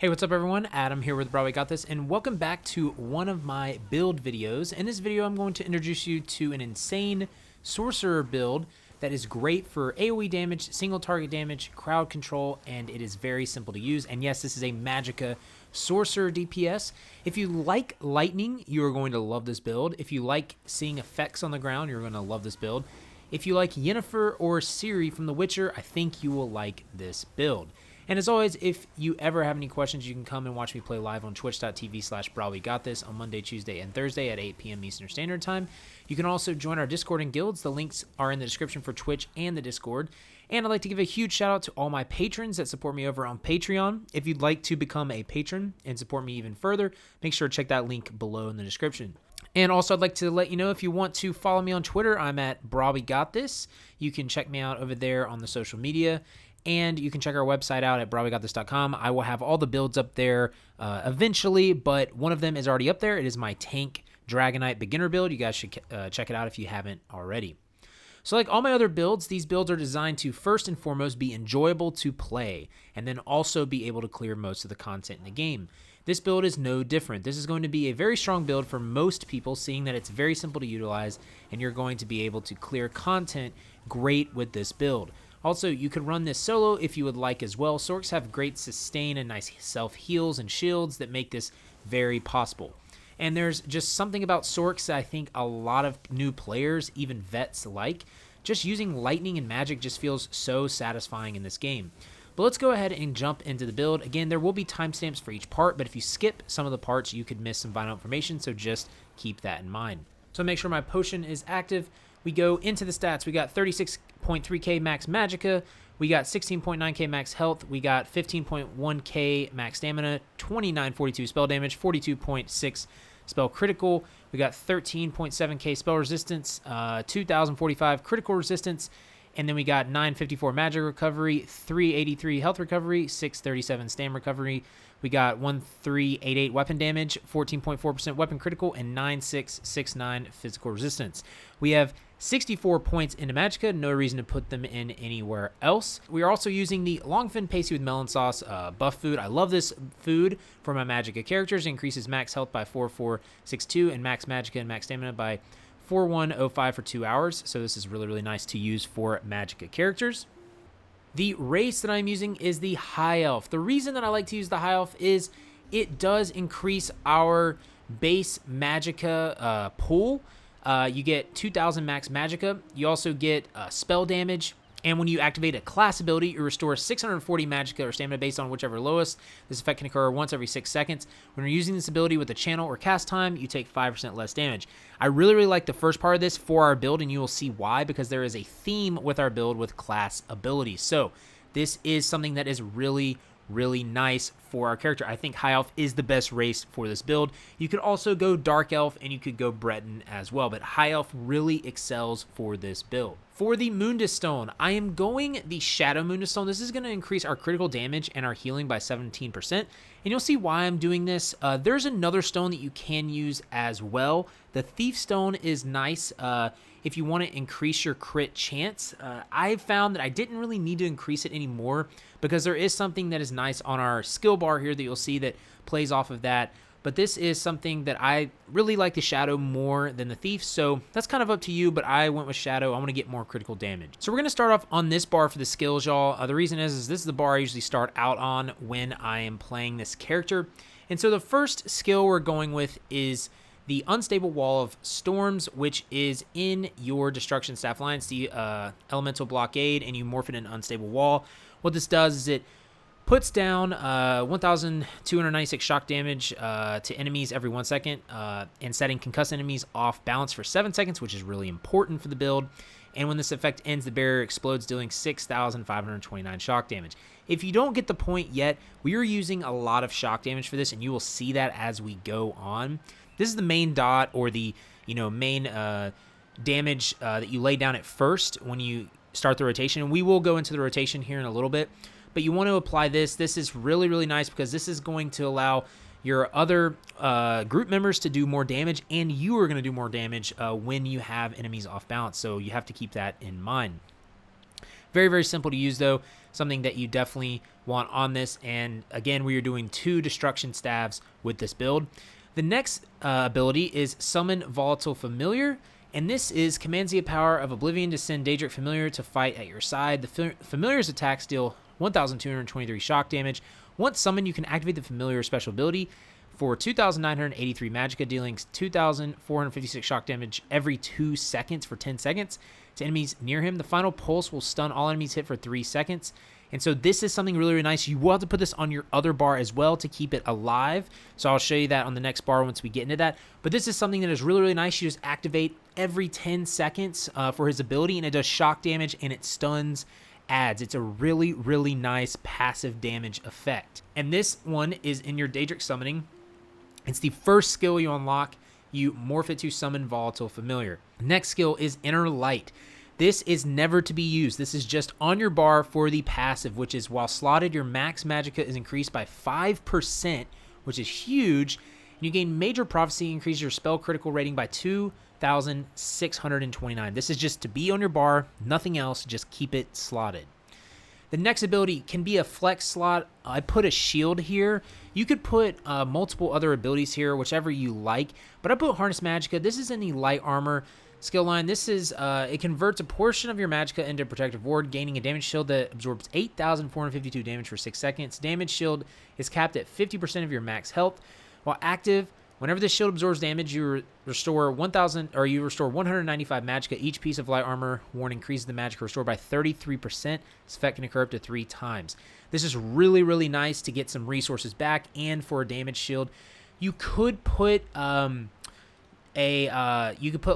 Hey, what's up everyone? Adam here with brahwegotthis, and welcome back to one of my build videos. In this video, I'm going to introduce you to an insane sorcerer build that is great for AoE damage, single target damage, crowd control, and it is very simple to use. And yes, this is a Magicka Sorcerer DPS. If you like lightning, you are going to love this build. If you like seeing effects on the ground, you're going to love this build. If you like Yennefer or Ciri from The Witcher, I think you will like this build. And as always, if you ever have any questions, you can come and watch me play live on twitch.tv/brahwegotthis on Monday, Tuesday, and Thursday at 8 p.m. Eastern Standard Time. You can also join our Discord and guilds. The links are in the description for Twitch and the Discord. And I'd like to give a huge shout out to all my patrons that support me over on Patreon. If you'd like to become a patron and support me even further, make sure to check that link below in the description. And also, I'd like to let you know, if you want to follow me on Twitter, I'm at brahwegotthis. You can check me out over there on the social media. And you can check our website out at brahwegotthis.com. I will have all the builds up there eventually, but one of them is already up there. It is my Tank Dragonite beginner build. You guys should check it out if you haven't already. So like all my other builds, these builds are designed to first and foremost be enjoyable to play, and then also be able to clear most of the content in the game. This build is no different. This is going to be a very strong build for most people, seeing that it's very simple to utilize, and you're going to be able to clear content great with this build. Also, you could run this solo if you would like as well. Sorcs have great sustain and nice self-heals and shields that make this very possible. And there's just something about Sorcs that I think a lot of new players, even vets, like. Just using lightning and magic just feels so satisfying in this game. But let's go ahead and jump into the build. Again, there will be timestamps for each part, but if you skip some of the parts, you could miss some vital information, so just keep that in mind. So make sure my potion is active. We go into the stats. We got 36.3k max magicka. We got 16.9k max health. We got 15.1k max stamina, 2942 spell damage, 42.6 spell critical. We got 13.7k spell resistance, 2045 critical resistance, and then we got 954 magic recovery, 383 health recovery, 637 stam recovery. We got 1388 weapon damage, 14.4% weapon critical, and 9669 physical resistance. We have 64 points into Magicka, no reason to put them in anywhere else. We are also using the Longfin Pasty with Melon Sauce buff food. I love this food for my Magicka characters. It increases max health by 4462 and max Magicka and max stamina by 4105 for 2 hours. So this is really, really nice to use for Magicka characters. The race that I'm using is the High Elf. The reason that I like to use the High Elf is it does increase our base Magicka pool. You get 2000 max Magicka. You also get spell damage. And when you activate a class ability, you restore 640 Magicka or stamina based on whichever lowest. This effect can occur once every 6 seconds. When you're using this ability with a channel or cast time, you take 5% less damage. I really, really like the first part of this for our build, and you will see why, because there is a theme with our build with class abilities. So this is something that is really, really nice for our character. I think High Elf is the best race for this build. You could also go Dark Elf, and you could go Breton as well, but High Elf really excels for this build. For the Mundus Stone, I am going the Shadow Mundus Stone. This is going to increase our critical damage and our healing by 17%, and you'll see why I'm doing this. There's another stone that you can use as well. The Thief Stone is nice if you want to increase your crit chance. I found that I didn't really need to increase it anymore because there is something that is nice on our skill bar here that you'll see that plays off of that. But this is something that I really like the Shadow more than the Thief, so that's kind of up to you, but I went with Shadow. I want to get more critical damage. So we're going to start off on this bar for the skills, y'all. The reason is this is the bar I usually start out on when I am playing this character. And so the first skill we're going with is the Unstable Wall of Storms, which is in your Destruction Staff line. It's the Elemental Blockade, and you morph it in Unstable Wall. What this does is it puts down 1,296 shock damage to enemies every 1 second, and setting concussed enemies off balance for 7 seconds, which is really important for the build. And when this effect ends, the barrier explodes, dealing 6,529 shock damage. If you don't get the point yet, we are using a lot of shock damage for this, and you will see that as we go on. This is the main dot, or the main damage that you lay down at first when you start the rotation. And we will go into the rotation here in a little bit. But you want to apply this. This is really, really nice because this is going to allow your other group members to do more damage, and you are going to do more damage when you have enemies off balance. So you have to keep that in mind. Very, very simple to use, though. Something that you definitely while on this. And again, we are doing 2 destruction staves with this build. The next ability is Summon Volatile Familiar, and this is commands the power of Oblivion to send Daedric Familiar to fight at your side. The Familiar's attacks deal 1,223 shock damage. Once summoned, you can activate the Familiar special ability for 2,983 magicka, dealing 2,456 shock damage every 2 seconds for 10 seconds to enemies near him. The final pulse will stun all enemies hit for 3 seconds. And so this is something really, really nice. You will have to put this on your other bar as well to keep it alive. So I'll show you that on the next bar once we get into that. But this is something that is really, really nice. You just activate every 10 seconds for his ability, and it does shock damage and it stuns adds. It's a really, really nice passive damage effect. And this one is in your Daedric Summoning. It's the first skill you unlock. You morph it to Summon Volatile Familiar. Next skill is Inner Light. This is never to be used. This is just on your bar for the passive, which is while slotted, your max magicka is increased by 5%, which is huge. And you gain Major Prophecy, increase your spell critical rating by 2,629. This is just to be on your bar, nothing else, just keep it slotted. The next ability can be a flex slot. I put a shield here. You could put multiple other abilities here, whichever you like, but I put Harness Magicka. This is in the light armor skill line. This is, it converts a portion of your magicka into protective ward, gaining a damage shield that absorbs 8,452 damage for 6 seconds. Damage shield is capped at 50% of your max health. While active, whenever this shield absorbs damage, you restore 195 magicka. Each piece of light armor worn increases the magicka restored by 33%. This effect can occur up to 3 times. This is really, really nice to get some resources back and for a damage shield. You could put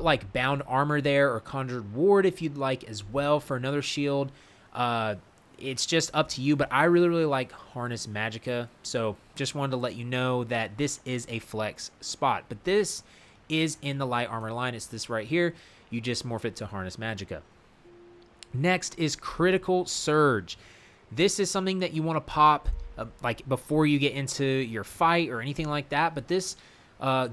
like bound armor there or conjured ward if you'd like as well for another shield. It's just up to you, but I really, really like Harness Magicka. So just wanted to let you know that this is a flex spot, but this is in the light armor line. It's this right here. You just morph it to Harness Magicka. Next is Critical Surge. This is something that you want to pop like before you get into your fight or anything like that, but this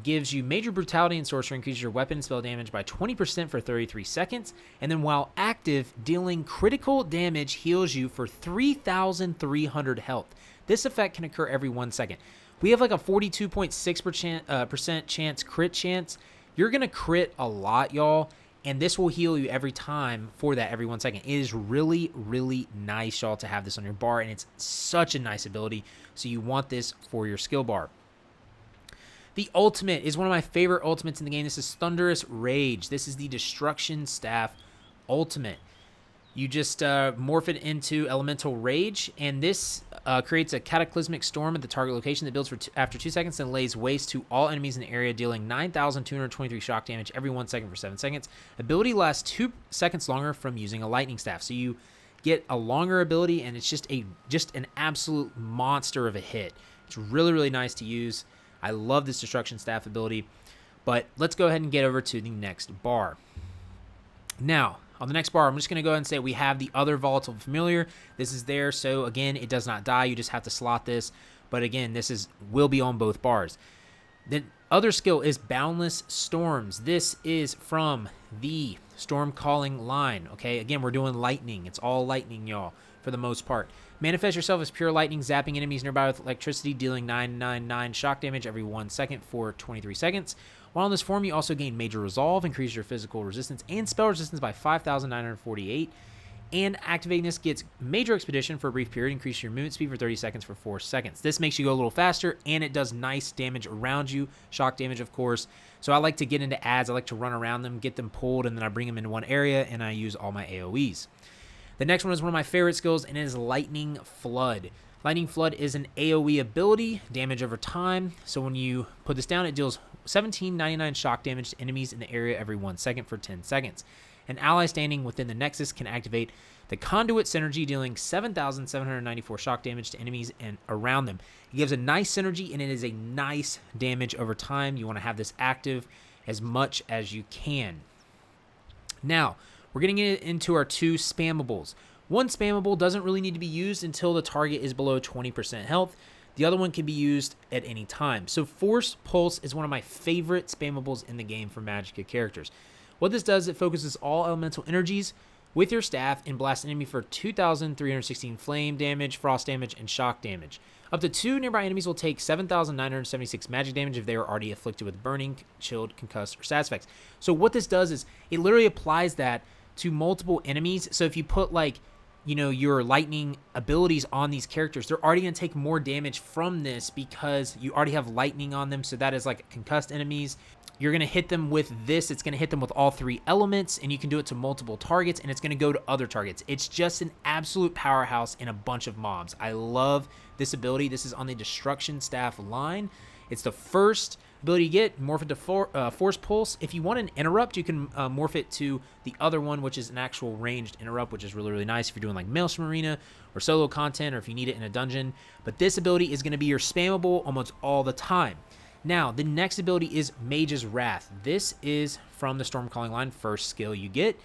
gives you Major Brutality and Sorcery, increases your weapon and spell damage by 20% for 33 seconds, and then while active, dealing critical damage heals you for 3,300 health. This effect can occur every 1 second. We have like a 42.6% chance crit chance. You're going to crit a lot, y'all, and this will heal you every time for that every 1 second. It is really, really nice, y'all, to have this on your bar, and it's such a nice ability, so you want this for your skill bar. The ultimate is one of my favorite ultimates in the game. This is Thunderous Rage. This is the Destruction Staff ultimate. You just morph it into Elemental Rage, and this creates a cataclysmic storm at the target location that builds for after 2 seconds and lays waste to all enemies in the area, dealing 9,223 shock damage every 1 second for 7 seconds. Ability lasts 2 seconds longer from using a lightning staff, so you get a longer ability, and it's just an absolute monster of a hit. It's really, really nice to use. I love this Destruction Staff ability, but let's go ahead and get over to the next bar. Now, on the next bar, I'm just going to go ahead and say we have the other Volatile Familiar. This is there, so again, it does not die. You just have to slot this, but again, this will be on both bars. The other skill is Boundless Storms. This is from the Storm Calling line, okay? Again, we're doing lightning. It's all lightning, y'all, for the most part. Manifest yourself as pure lightning, zapping enemies nearby with electricity, dealing 999 shock damage every 1 second for 23 seconds. While in this form, you also gain Major Resolve, increase your physical resistance and spell resistance by 5,948. And activating this gets Major Expedition for a brief period, increase your movement speed for 30 seconds for 4 seconds. This makes you go a little faster, and it does nice damage around you, shock damage, of course. So I like to get into ads. I like to run around them, get them pulled, and then I bring them into one area, and I use all my AoEs. The next one is one of my favorite skills, and it is Lightning Flood. Lightning Flood is an AoE ability, damage over time. So when you put this down, it deals 1799 shock damage to enemies in the area every 1 second for 10 seconds. An ally standing within the Nexus can activate the Conduit Synergy, dealing 7,794 shock damage to enemies and around them. It gives a nice synergy, and it is a nice damage over time. You want to have this active as much as you can. Now, we're getting into our 2 spammables. One spammable doesn't really need to be used until the target is below 20% health. The other one can be used at any time. So Force Pulse is one of my favorite spammables in the game for Magicka characters. What this does, it focuses all elemental energies with your staff and blast an enemy for 2,316 flame damage, frost damage, and shock damage. Up to 2 nearby enemies will take 7,976 magic damage if they are already afflicted with burning, chilled, concussed, or status effects. So what this does is it literally applies that to multiple enemies. So if you put like, you know, your lightning abilities on these characters, they're already going to take more damage from this because you already have lightning on them. So that is like concussed enemies. You're going to hit them with this. It's going to hit them with all 3 elements, and you can do it to multiple targets, and it's going to go to other targets. It's just an absolute powerhouse in a bunch of mobs. I love this ability. This is on the Destruction Staff line. It's the first ability you get. Morph it to Force Pulse. If you want an interrupt, you can morph it to the other one, which is an actual ranged interrupt, which is really, really nice if you're doing like Maelstrom Arena or solo content, or if you need it in a dungeon. But this ability is going to be your spammable almost all the time. Now, the next ability is Mage's Wrath. This is from the Stormcalling line, first skill you get.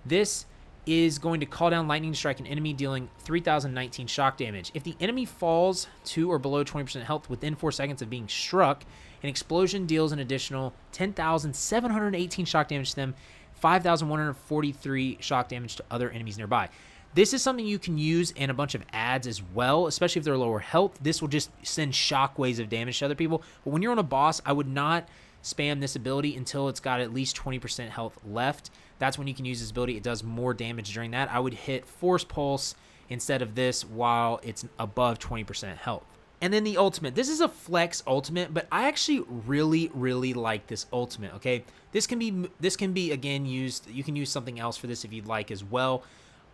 This is going to call down lightning to strike an enemy, dealing 3,019 shock damage. If the enemy falls to or below 20% health within 4 seconds of being struck, an explosion deals an additional 10,718 shock damage to them, 5,143 shock damage to other enemies nearby. This is something you can use in a bunch of ads as well, especially if they're lower health. This will just send shockwaves of damage to other people. But when you're on a boss, I would not spam this ability until it's got at least 20% health left. That's when you can use this ability. It does more damage during that. I would hit Force Pulse instead of this while it's above 20% health. And then the ultimate. This is a flex ultimate, but I actually really, really like this ultimate, okay? This can be again used. You can use something else for this if you'd like as well.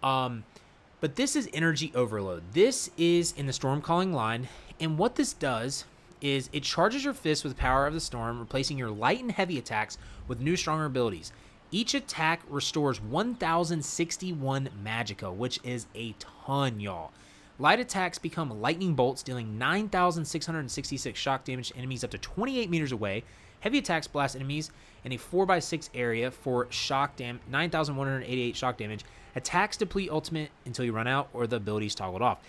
But this is Energy Overload. This is in the Stormcalling line, and what this does is it charges your fist with the power of the storm, replacing your light and heavy attacks with new stronger abilities. Each attack restores 1,061 magicka, which is a ton, y'all. Light attacks become lightning bolts, dealing 9,666 shock damage to enemies up to 28 meters away. Heavy attacks blast enemies in a 4x6 area for 9,188 shock damage. Attacks deplete ultimate until you run out or the ability is toggled off.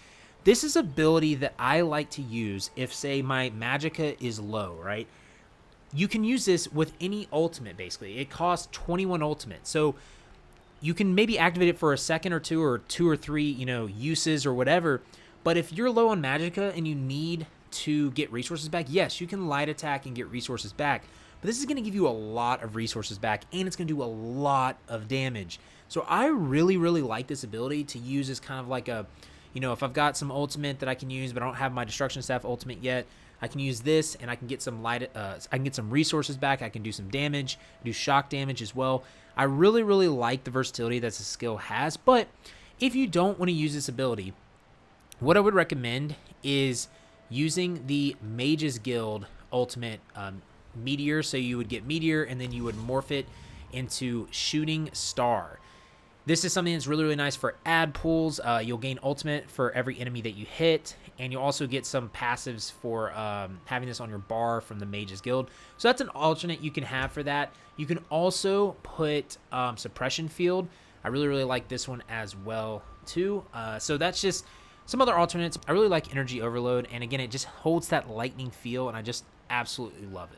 This is ability that I like to use if, say, my magicka is low, right? You can use this with any ultimate, basically. It costs 21 ultimate. So you can maybe activate it for a second or two or three, you know, uses or whatever. But if you're low on magicka and you need to get resources back, yes, you can light attack and get resources back. But this is going to give you a lot of resources back, and it's going to do a lot of damage. So I really, really like this ability to use as kind of like a, you know, if I've got some ultimate that I can use, but I don't have my Destruction Staff ultimate yet, I can use this, and I can get some I can get some resources back. I can do some damage, do shock damage as well. I really, really like the versatility that this skill has. But if you don't want to use this ability, what I would recommend is using the Mage's Guild ultimate Meteor. So you would get Meteor, and then you would morph it into Shooting Star. This is something that's really, really nice for ad pools. You'll gain ultimate for every enemy that you hit, and you'll also get some passives for having this on your bar from the Mage's Guild. So that's an alternate you can have for that. You can also put Suppression Field. I really, really like this one as well, too. So that's just some other alternates. I really like Energy Overload, and again, it just holds that lightning feel, and I just absolutely love it.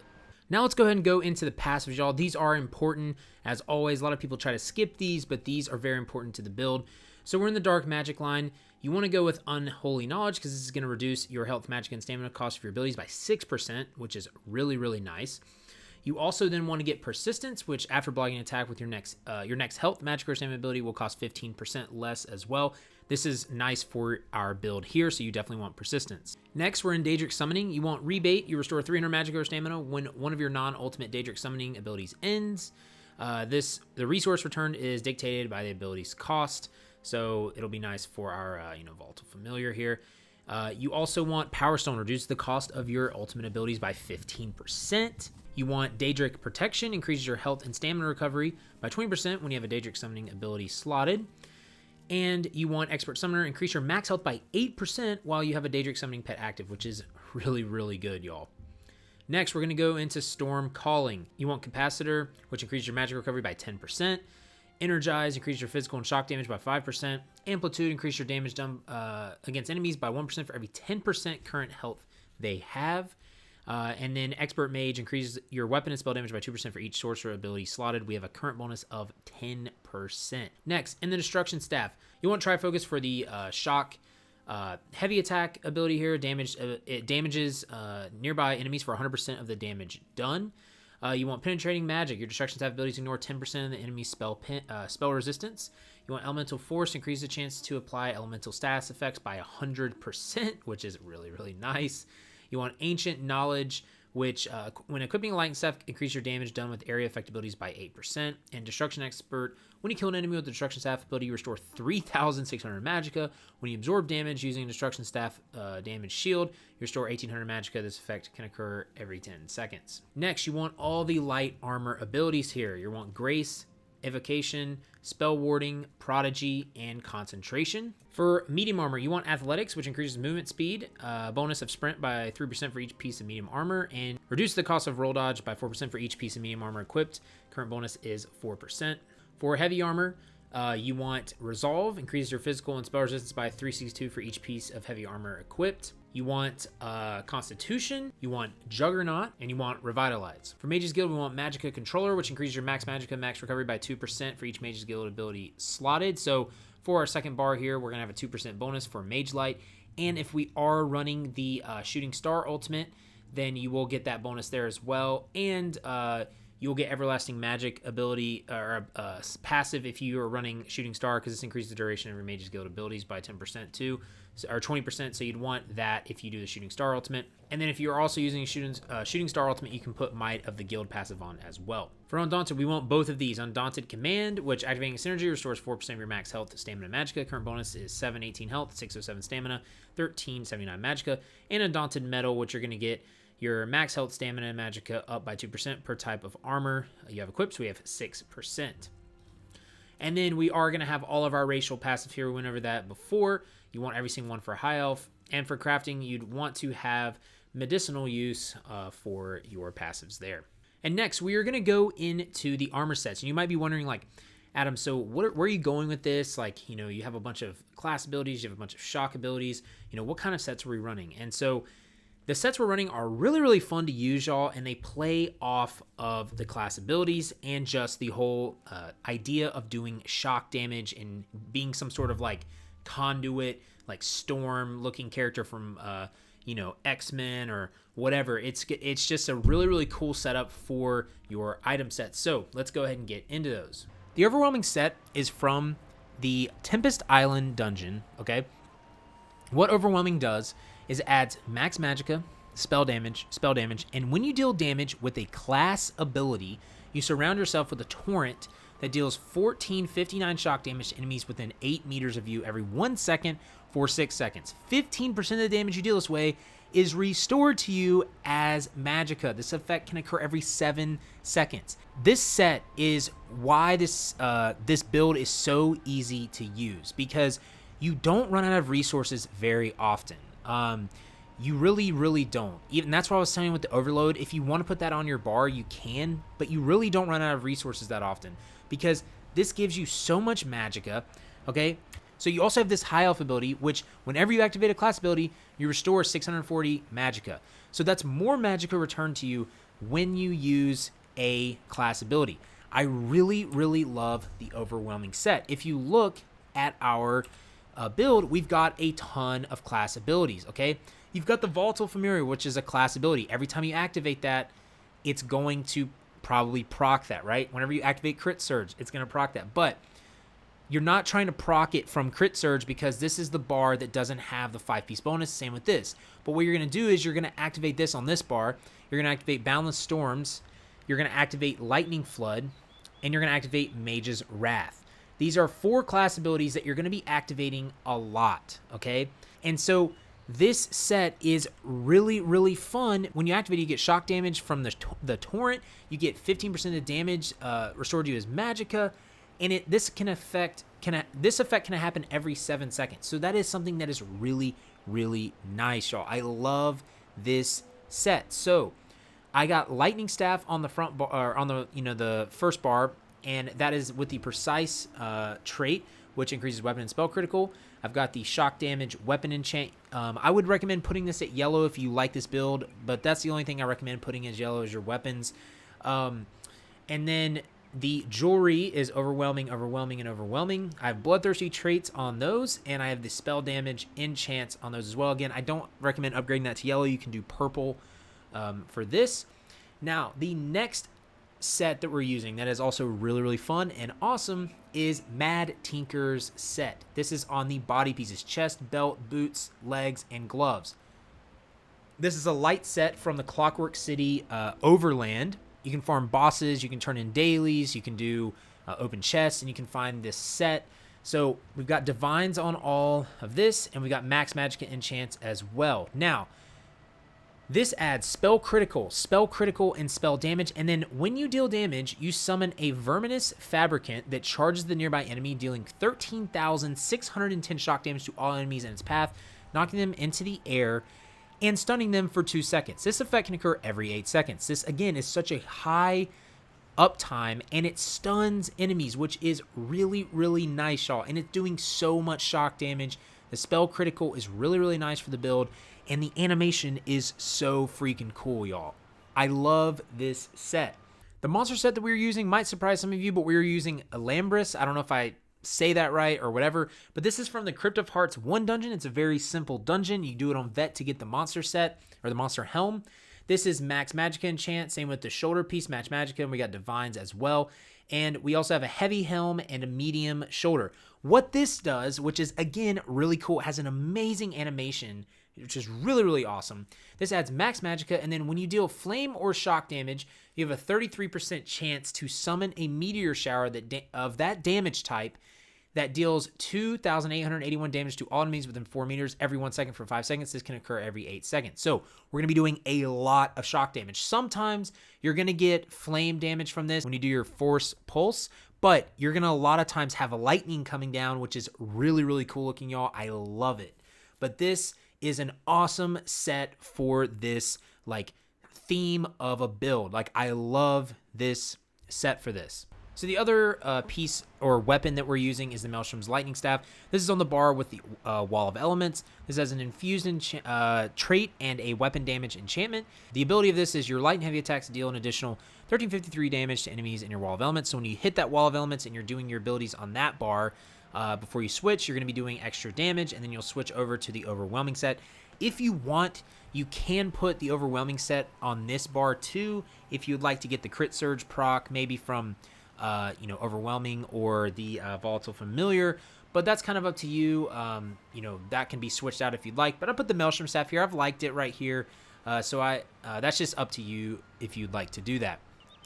Now let's go ahead and go into the passives, y'all. These are important. As always, a lot of people try to skip these, but these are very important to the build. So we're in the Dark Magic line. You want to go with Unholy Knowledge because this is going to reduce your health, magic, and stamina cost of your abilities by 6%, which is really, really nice. You also then want to get Persistence, which after blocking an attack with your next health, magic, or stamina ability will cost 15% less as well. This is nice for our build here, so you definitely want Persistence. Next, we're in Daedric Summoning. You want Rebate. You restore 300 magic or stamina when one of your non-ultimate Daedric Summoning abilities ends. The resource returned is dictated by the ability's cost, so it'll be nice for our Volatile Familiar here. You also want Power Stone. Reduce the cost of your ultimate abilities by 15%. You want Daedric Protection. Increases your health and stamina recovery by 20% when you have a Daedric Summoning ability slotted. And you want Expert Summoner. Increase your max health by 8% while you have a Daedric Summoning pet active, which is really, really good, y'all. Next, we're going to go into Storm Calling. You want Capacitor, which increases your magic recovery by 10%. Energize, increase your physical and shock damage by 5%. Amplitude, increase your damage done against enemies by 1% for every 10% current health they have. And then Expert Mage increases your weapon and spell damage by 2% for each sorcerer ability slotted. We have a current bonus of 10%. Next, in the Destruction Staff, you want Trifocus for the shock heavy attack ability here. It damages nearby enemies for 100% of the damage done. You want Penetrating Magic. Your Destruction Staff abilities ignore 10% of the enemy's spell resistance. You want Elemental Force. Increase the chance to apply elemental status effects by 100%, which is really, really nice. You want Ancient Knowledge, which when equipping a lightning staff, increase your damage done with area effect abilities by 8%. And Destruction Expert, when you kill an enemy with the Destruction Staff ability, you restore 3,600 magicka. When you absorb damage using a Destruction Staff damage shield, you restore 1,800 magicka. This effect can occur every 10 seconds. Next, you want all the light armor abilities here. You want Grace, Evocation, Spell Warding, Prodigy, and Concentration. For medium armor, you want Athletics, which increases movement speed, bonus of sprint by 3% for each piece of medium armor, and reduce the cost of roll dodge by 4% for each piece of medium armor equipped. Current bonus is 4%. For heavy armor, you want Resolve, increases your physical and spell resistance by 362 for each piece of heavy armor equipped. You want Constitution, you want Juggernaut, and you want Revitalize. For Mage's Guild, we want Magicka Controller, which increases your max Magicka max recovery by 2% for each Mage's Guild ability slotted. So for our second bar here, we're going to have a 2% bonus for Mage Light. And if we are running the Shooting Star Ultimate, then you will get that bonus there as well. And you'll get Everlasting Magic ability or passive if you are running Shooting Star, because this increases the duration of your Mage's Guild abilities by 10% too, or 20%. So you'd want that if you do the Shooting Star Ultimate. And then if you're also using Shooting Star Ultimate, you can put Might of the Guild passive on as well. For Undaunted, we want both of these. Undaunted Command, which activating synergy restores 4% of your max health, stamina, magicka. Current bonus is 718 health, 607 stamina, 1379 magicka. And Undaunted Metal, which you're going to get your max health, stamina, and magicka up by 2% per type of armor you have equipped, so we have 6%. And then we are going to have all of our racial passive here. We went over that before. You want every single one for High Elf. And for crafting, you'd want to have medicinal use for your passives there. And next, we are going to go into the armor sets. And you might be wondering, like, Adam, so where are you going with this? Like, you know, you have a bunch of class abilities, you have a bunch of shock abilities. You know, what kind of sets are we running? And so the sets we're running are really, really fun to use, y'all, and they play off of the class abilities and just the whole idea of doing shock damage and being some sort of like conduit, like Storm-looking character from, you know, X-Men or whatever. It's just a really, really cool setup for your item sets. So let's go ahead and get into those. The overwhelming set is from the Tempest Island dungeon, okay? What overwhelming does is it adds max magicka, spell damage, and when you deal damage with a class ability, you surround yourself with a torrent that deals 1459 shock damage to enemies within 8 meters of you every 1 second for 6 seconds. 15% of the damage you deal this way is restored to you as magicka. This effect can occur every 7 seconds. This set is why this build is so easy to use, because you don't run out of resources very often. You really, really don't. Even that's what I was saying with the overload. If you want to put that on your bar, you can, but you really don't run out of resources that often, because this gives you so much magicka, okay? So you also have this high elf ability, which whenever you activate a class ability, you restore 640 magicka. So that's more magicka returned to you when you use a class ability. I really, really love the overwhelming set. If you look at our build, we've got a ton of class abilities, okay? You've got the Volatile Familiar, which is a class ability. Every time you activate that, it's going to probably proc that, right? Whenever you activate Crit Surge, it's going to proc that. But you're not trying to proc it from Crit Surge, because this is the bar that doesn't have the 5-piece bonus. Same with this. But what you're going to do is you're going to activate this on this bar. You're going to activate Boundless Storms. You're going to activate Lightning Flood. And you're going to activate Mage's Wrath. These are 4 class abilities that you're going to be activating a lot, okay? And so this set is really, really fun. When you activate it, you get shock damage from the torrent. You get 15% of the damage restored to you as magicka, and this effect can happen every 7 seconds. So that is something that is really, really nice, y'all. I love this set. So I got Lightning Staff on the front bar, or on the the first bar, and that is with the Precise trait, which increases weapon and spell critical. I've got the shock damage weapon enchant. I would recommend putting this at yellow if you like this build, but that's the only thing I recommend putting as yellow as your weapons. And then the jewelry is overwhelming, overwhelming, and overwhelming. I have bloodthirsty traits on those, and I have the spell damage enchants on those as well. Again, I don't recommend upgrading that to yellow. You can do purple for this. Now, the next set that we're using that is also really, really fun and awesome is Mad Tinker's set. This is on the body pieces: chest, belt, boots, legs, and gloves. This is a light set from the Clockwork City Overland. You can farm bosses, you can turn in dailies, you can do open chests, and you can find this set. So we've got divines on all of this, and we got max magicka enchants as well. Now, this adds spell critical, and spell damage, and then when you deal damage, you summon a verminous fabricant that charges the nearby enemy, dealing 13,610 shock damage to all enemies in its path, knocking them into the air and stunning them for 2 seconds. This effect can occur every 8 seconds. This, again, is such a high uptime, and it stuns enemies, which is really, really nice, y'all. And it's doing so much shock damage. The spell critical is really, really nice for the build, and the animation is so freaking cool, y'all. I love this set. The monster set that we were using might surprise some of you, but we were using Alambris. I don't know if I say that right or whatever, but this is from the Crypt of Hearts 1 dungeon. It's a very simple dungeon. You do it on vet to get the monster set or the monster helm. This is max magicka enchant, same with the shoulder piece, max magicka, and we got divines as well. And we also have a heavy helm and a medium shoulder. What this does, which is again really cool, it has an amazing animation, which is really, really awesome. This adds max magicka, and then when you deal flame or shock damage, you have a 33% chance to summon a meteor shower of that damage type that deals 2,881 damage to all enemies within 4 meters every 1 second for 5 seconds. This can occur every 8 seconds. So we're going to be doing a lot of shock damage. Sometimes you're going to get flame damage from this when you do your force pulse, but you're going to a lot of times have a lightning coming down, which is really, really cool looking, y'all. I love it. But this is an awesome set for this like theme of a build. Like, I love this set for this. So the other piece or weapon that we're using is the Maelstrom's Lightning Staff. This is on the bar with the Wall of Elements. This has an infused trait and a weapon damage enchantment. The ability of this is your light and heavy attacks deal an additional 1353 damage to enemies in your Wall of Elements. So when you hit that Wall of Elements and you're doing your abilities on that bar, before you switch, you're going to be doing extra damage, and then you'll switch over to the Overwhelming set. If you want, you can put the Overwhelming set on this bar too, if you'd like to get the Crit Surge proc, maybe from Overwhelming or the Volatile Familiar, but that's kind of up to you. That can be switched out if you'd like, but I put the Maelstrom Staff here. I've liked it right here, so that's just up to you if you'd like to do that.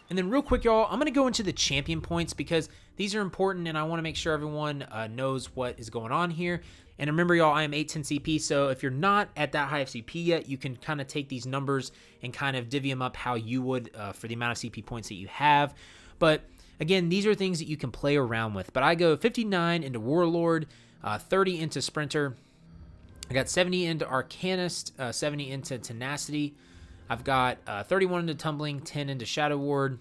And then real quick, y'all, I'm going to go into the champion points because these are important, and I want to make sure everyone knows what is going on here. And remember, y'all, I am 810 CP, so if you're not at that high of CP yet, you can kind of take these numbers and kind of divvy them up how you would for the amount of CP points that you have. But again, these are things that you can play around with. But I go 59 into Warlord, 30 into Sprinter. I got 70 into Arcanist, 70 into Tenacity. I've got 31 into Tumbling, 10 into Shadow Ward.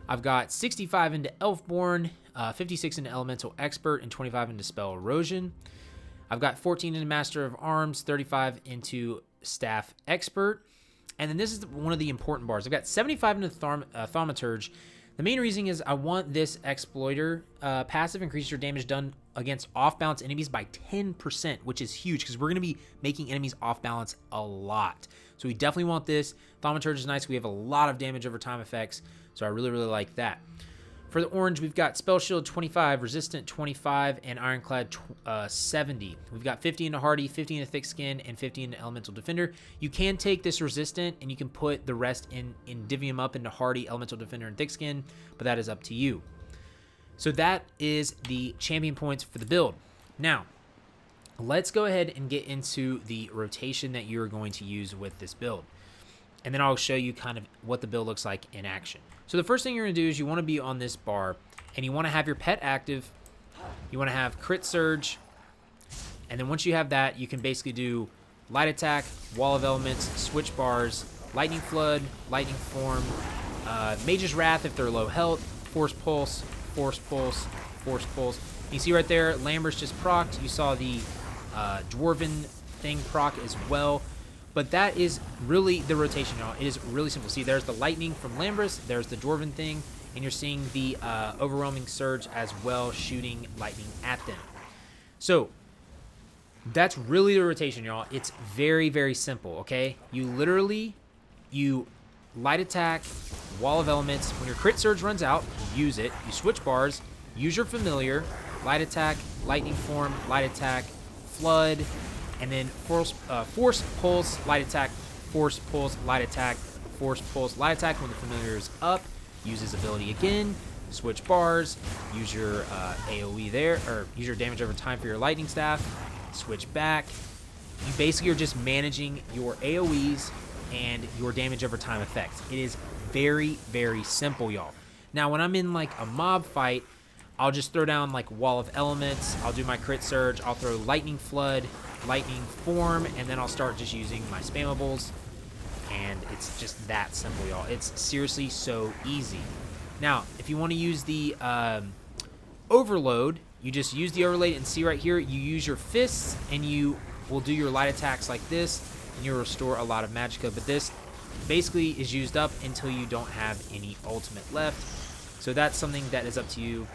I've got 65 into Elfborn, 56 into Elemental Expert, and 25 into Spell Erosion. I've got 14 into Master of Arms, 35 into Staff Expert. And then this is one of the important bars. I've got 75 into Thaumaturge. The main reason is I want this Exploiter passive increase your damage done against off-balance enemies by 10%, which is huge because we're going to be making enemies off-balance a lot. So we definitely want this. Thaumaturge is nice. We have a lot of damage over time effects, so I really, really like that. For the orange, we've got Spell Shield 25, Resistant 25, and Ironclad 70. We've got 50 into Hardy, 50 into Thick Skin, and 50 into Elemental Defender. You can take this Resistant, and you can put the rest in divvy them up into Hardy, Elemental Defender, and Thick Skin, but that is up to you. So that is the champion points for the build. Now, let's go ahead and get into the rotation that you're going to use with this build. And then I'll show you kind of what the build looks like in action. So the first thing you're going to do is you want to be on this bar, and you want to have your pet active. You want to have Crit Surge. And then once you have that, you can basically do Light Attack, Wall of Elements, Switch Bars, Lightning Flood, Lightning Form, Mage's Wrath if they're low health, Force Pulse, Force Pulse, Force Pulse. You see right there, Lambert's just procced. You saw the dwarven thing proc as well. But that is really the rotation, y'all. It is really simple. See, there's the lightning from Lambris, there's the dwarven thing, and you're seeing the overwhelming surge as well, shooting lightning at them. So that's really the rotation, y'all. It's very, very simple, okay? You literally, you light attack, wall of elements. When your crit surge runs out, you use it. You switch bars, use your familiar, light attack, lightning form, light attack, flood, and then force pulse, light attack, force pulse, light attack, force pulse, light attack. When the familiar is up, use his ability again, switch bars, use your AoE there, or use your damage over time for your lightning staff, switch back. You basically are just managing your AoEs and your damage over time effects. It is very, very simple, y'all. Now, when I'm in like a mob fight, I'll just throw down like wall of elements. I'll do my crit surge. I'll throw lightning flood, lightning form, and then I'll start just using my spammables. And it's just that simple, y'all. It's seriously so easy. Now, if you want to use the overload, you just use the overload, and see right here, you use your fists and you will do your light attacks like this, and you'll restore a lot of magicka. But this basically is used up until you don't have any ultimate left. So that's something that is up to you,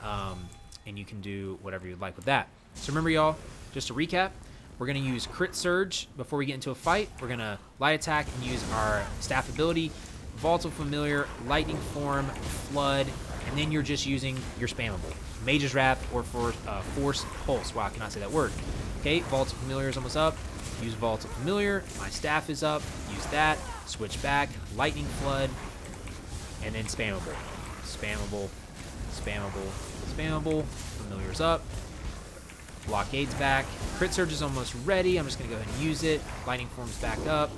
and you can do whatever you'd like with that. So remember, y'all, just to recap, we're going to use crit surge before we get into a fight. We're going to light attack and use our staff ability, volatile familiar, lightning form, flood, and then you're just using your spammable, Mage's Wrath or force pulse. Wow, I cannot say that word. Okay, volatile familiar is almost up. Use volatile familiar. My staff is up. Use that. Switch back. Lightning flood, and then spammable, spammable, spammable, spammable. Familiar's up. Blockade's back. Crit surge is almost ready. I'm just gonna go ahead and use it. Lightning form's back up,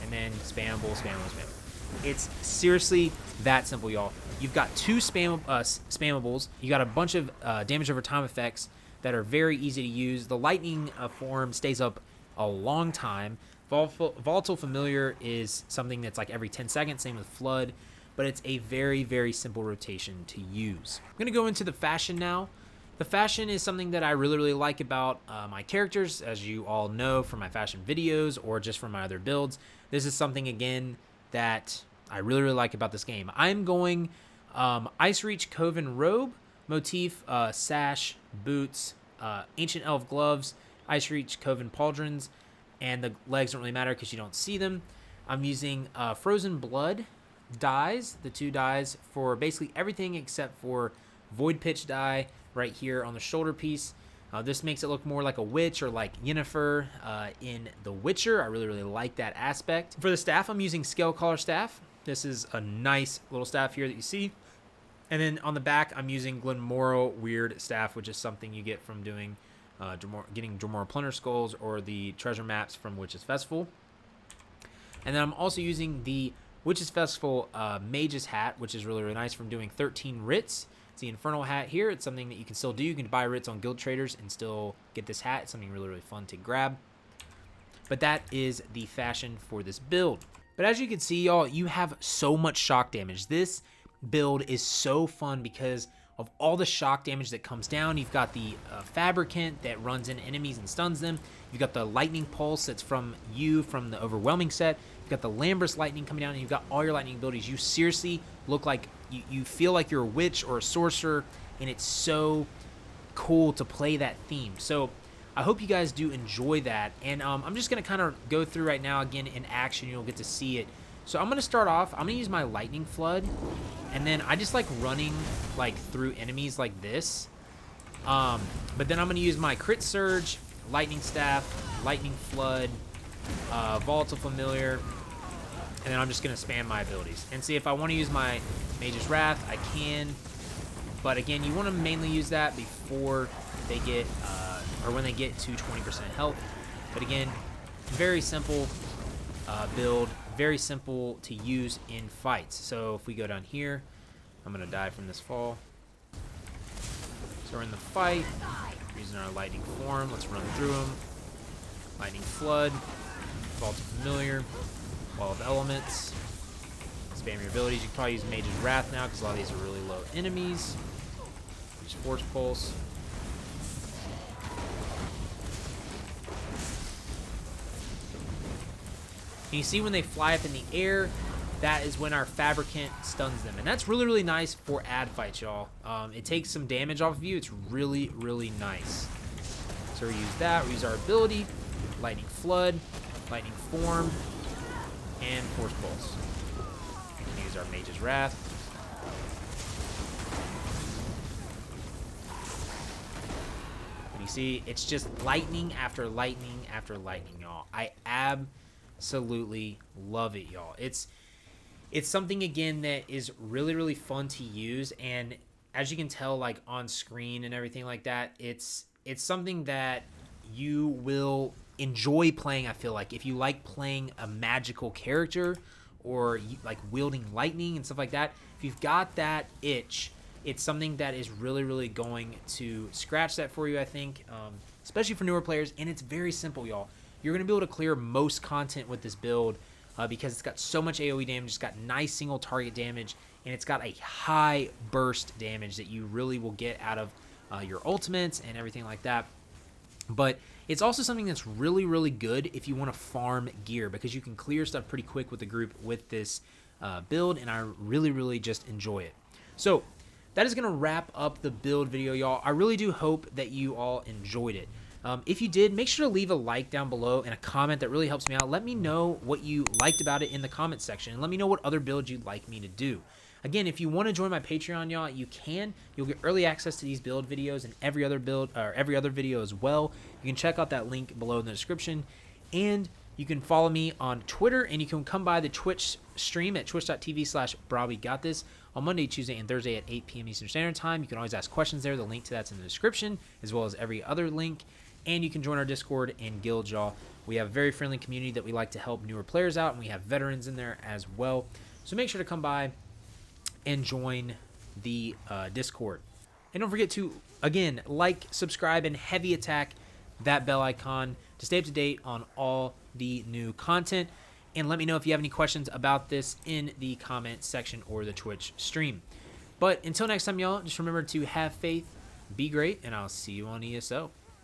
and then spammable, spammable, spammable. It's seriously that simple, y'all. You've got two spammables. You got a bunch of damage over time effects that are very easy to use. The lightning form stays up a long time. Volatile familiar is something that's like every 10 seconds. Same with flood, but it's a very, very simple rotation to use. I'm gonna go into the fashion now. The fashion is something that I really, really like about my characters, as you all know from my fashion videos or just from my other builds. This is something, again, that I really, really like about this game. I'm going Ice Reach Coven robe motif, sash, boots, ancient elf gloves, Ice Reach Coven pauldrons, and the legs don't really matter because you don't see them. I'm using Frozen Blood dyes, the 2 dyes, for basically everything except for Void Pitch dye right here on the shoulder piece. This makes it look more like a witch or like Yennefer in The Witcher. I really, really like that aspect. For the staff, I'm using Scale Collar staff. This is a nice little staff here that you see. And then on the back, I'm using Glenmorrow Weird staff, which is something you get from doing getting Dromora Plunder Skulls or the treasure maps from Witch's Festival. And then I'm also using the Witch's Festival Mage's Hat, which is really, really nice, from doing 13 writs. It's the Infernal Hat here. It's something that you can still do. You can buy writs on Guild Traders and still get this hat. It's something really, really fun to grab. But that is the fashion for this build. But as you can see, y'all, you have so much shock damage. This build is so fun because of all the shock damage that comes down. You've got the Fabricant that runs into enemies and stuns them. You've got the Lightning Pulse that's from the Overwhelming set. You've got the Lambris Lightning coming down, and you've got all your lightning abilities. You seriously look like, you feel like you're a witch or a sorcerer, and it's so cool to play that theme. So I hope you guys do enjoy that. And I'm just going to kind of go through right now, again, in action. You'll get to see it. So I'm going to start off, I'm going to use my Lightning Flood, and then I just like running like through enemies like this. But then I'm going to use my Crit Surge, Lightning Staff, Lightning Flood, Volatile Familiar, and then I'm just going to spam my abilities. And see, if I want to use my Mage's Wrath, I can. But again, you want to mainly use that before they get, or when they get to 20% health. But again, very simple build, very simple to use in fights. So if we go down here, I'm going to die from this fall. So we're in the fight, using our Lightning Form. Let's run through them. Lightning Flood, Volatile Familiar, Wall of Elements. Spam your abilities. You can probably use Mage's Wrath now because a lot of these are really low enemies. Just Force Pulse. And you see when they fly up in the air, that is when our Fabricant stuns them. And that's really, really nice for ad fights, y'all. It takes some damage off of you. It's really, really nice. So we use that. We use our ability, Lightning Flood, Lightning Form, and Force Pulse. We can use our Mage's Wrath. And you see, it's just lightning after lightning after lightning, y'all. I absolutely love it, y'all. It's something, again, that is really, really fun to use. And as you can tell, like on screen and everything like that, it's something that you will enjoy playing. I feel like if you like playing a magical character, or you like wielding lightning and stuff like that, if you've got that itch, it's something that is really, really going to scratch that for you, I think, especially for newer players. And it's very simple, y'all. You're going to be able to clear most content with this build because it's got so much AoE damage, it's got nice single target damage, and it's got a high burst damage that you really will get out of your ultimates and everything like that. But it's also something that's really, really good if you want to farm gear, because you can clear stuff pretty quick with the group with this build, and I really, really just enjoy it. So that is going to wrap up the build video, y'all. I really do hope that you all enjoyed it. If you did, make sure to leave a like down below and a comment. That really helps me out. Let me know what you liked about it in the comment section, and let me know what other builds you'd like me to do. Again, if you want to join my Patreon, y'all, you can. You'll get early access to these build videos and every other build or every other video as well. You can check out that link below in the description, and you can follow me on Twitter, and you can come by the Twitch stream at twitch.tv/brahwegotthis on Monday, Tuesday, and Thursday at 8 p.m. Eastern Standard Time. You can always ask questions there. The link to that's in the description, as well as every other link. And you can join our Discord and guild, y'all. We have a very friendly community that we like to help newer players out, and we have veterans in there as well. So make sure to come by and join the Discord. And don't forget to, again, like, subscribe, and heavy attack that bell icon to stay up to date on all the new content. And let me know if you have any questions about this in the comment section or the Twitch stream. But until next time, y'all, just remember to have faith, be great, and I'll see you on ESO.